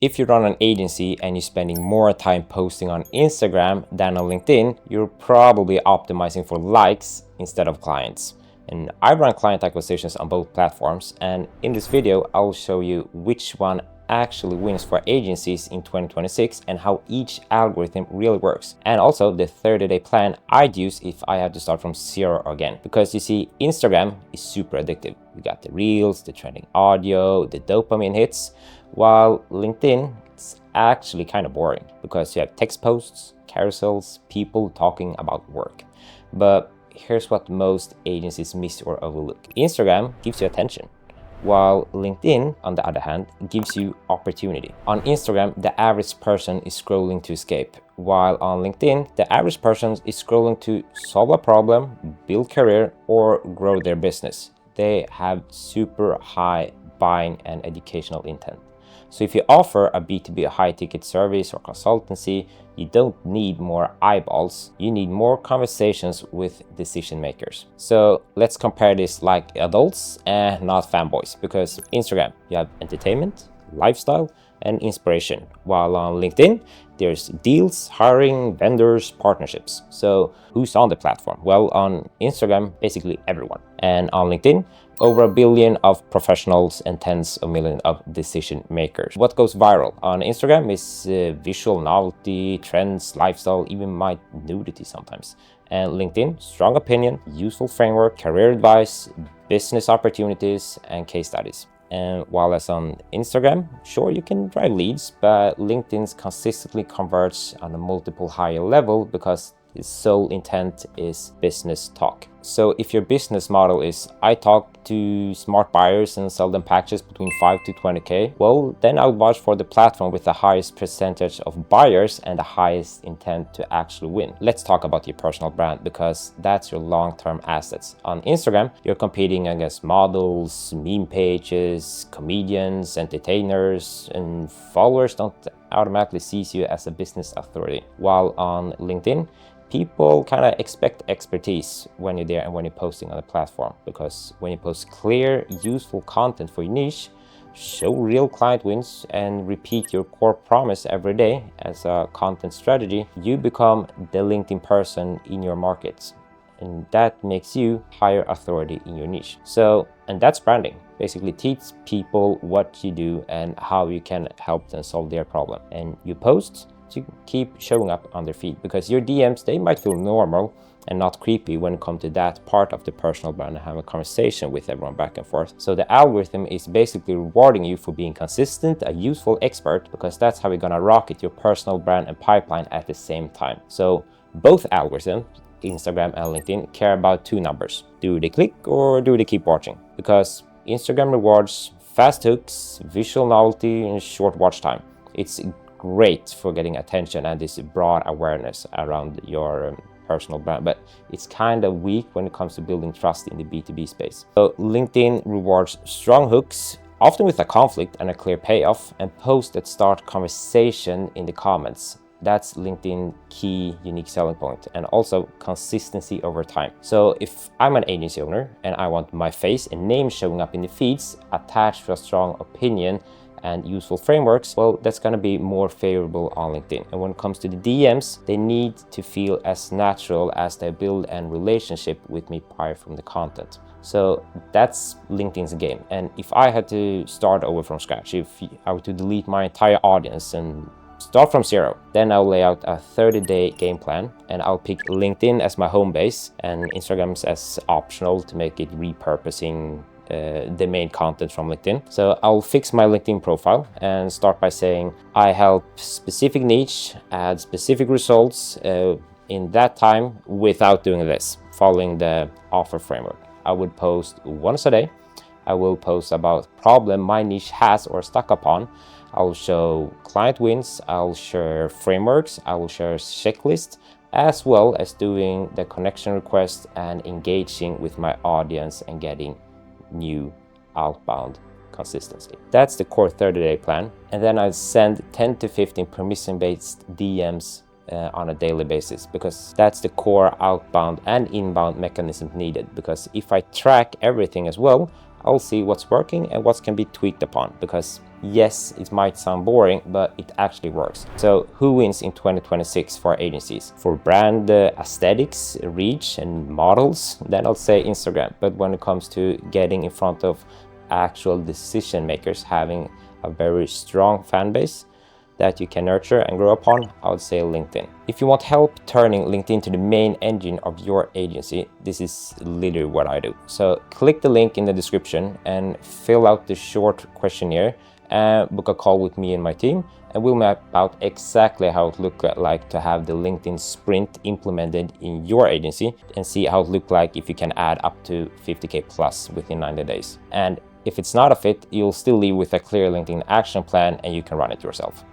If you run an agency and you're spending more time posting on Instagram than on LinkedIn, you're probably optimizing for likes instead of clients. And I run client acquisitions on both platforms, and in this video I'll show you which one actually wins for agencies in 2026 and how each algorithm really works, and also the 30-day plan I'd use if I had to start from zero again. Because you see, Instagram is super addictive. You got the reels, the trending audio, the dopamine hits, while LinkedIn, it's actually kind of boring because you have text posts, carousels, people talking about work. But here's what most agencies miss or overlook. Instagram gives you attention, while LinkedIn, on the other hand, gives you opportunity. On Instagram, the average person is scrolling to escape, while on LinkedIn, the average person is scrolling to solve a problem, build career, or grow their business. They have super high buying and educational intent. So if you offer a B2B high-ticket service or consultancy, you don't need more eyeballs, you need more conversations with decision makers. So let's compare this like adults and not fanboys, because Instagram, you have entertainment, lifestyle, and inspiration, while on LinkedIn, there's deals, hiring, vendors, partnerships. So who's on the platform? Well, on Instagram, basically everyone. And on LinkedIn, over 1 billion of professionals and tens of millions of decision makers. What goes viral on Instagram is visual novelty, trends, lifestyle, even my nudity sometimes. And LinkedIn, strong opinion, useful framework, career advice, business opportunities, and case studies. And while as on Instagram, sure, you can drive leads, but LinkedIn consistently converts on a multiple higher level because its sole intent is business talk. So if your business model is I talk to smart buyers and sell them packages between 5 to 20K, well, then I'll vouch for the platform with the highest percentage of buyers and the highest intent to actually win. Let's talk about your personal brand, because that's your long-term assets. On Instagram, you're competing against models, meme pages, comedians, entertainers, and followers don't automatically see you as a business authority. While on LinkedIn, people kind of expect expertise when you're there and when you're posting on the platform, because when you post clear, useful content for your niche, show real client wins, and repeat your core promise every day as a content strategy, you become the LinkedIn person in your markets. And that makes you higher authority in your niche. So, and that's branding. Basically teach people what you do and how you can help them solve their problem. And you post to keep showing up on their feed, because your DMs, they might feel normal and not creepy when it comes to that part of the personal brand and have a conversation with everyone back and forth. So the algorithm is basically rewarding you for being consistent, a useful expert, because that's how you're gonna rocket your personal brand and pipeline at the same time. So both algorithms, Instagram and LinkedIn, care about two numbers. Do they click or do they keep watching? Because Instagram rewards fast hooks, visual novelty, and short watch time. It's great for getting attention and this broad awareness around your personal brand, but it's kind of weak when it comes to building trust in the B2B space. So LinkedIn rewards strong hooks, often with a conflict and a clear payoff, and posts that start conversation in the comments. That's LinkedIn key unique selling point, and also consistency over time. So if I'm an agency owner and I want my face and name showing up in the feeds attached to a strong opinion and useful frameworks, well, that's going to be more favorable on LinkedIn. And when it comes to the DMs, they need to feel as natural as they build a relationship with me prior from the content. So that's LinkedIn's game. And if I had to start over from scratch, if I were to delete my entire audience and start from zero, then I'll lay out a 30-day game plan, and I'll pick LinkedIn as my home base and Instagram as optional to make it repurposing the main content from LinkedIn. So I'll fix my LinkedIn profile and start by saying I help specific niche add specific results in that time without doing this, following the offer framework. I would post once a day. I will post about problem my niche has or stuck upon. I'll show client wins, I'll share frameworks, I will share checklists, as well as doing the connection request and engaging with my audience and getting new outbound consistency. That's the core 30-day plan. And then I send 10 to 15 permission-based DMs on a daily basis, because that's the core outbound and inbound mechanism needed. Because if I track everything as well, I'll see what's working and what can be tweaked upon, because Yes, it might sound boring, but it actually works. So who wins in 2026 for agencies? For brand aesthetics, reach, and models, then I'll say Instagram. But when it comes to getting in front of actual decision makers, having a very strong fan base that you can nurture and grow upon, I would say LinkedIn. If you want help turning LinkedIn to the main engine of your agency, this is literally what I do. So click the link in the description and fill out the short questionnaire and book a call with me and my team, and we'll map out exactly how it looks like to have the LinkedIn sprint implemented in your agency and see how it looks like if you can add up to 50K plus within 90 days. And if it's not a fit, you'll still leave with a clear LinkedIn action plan and you can run it yourself.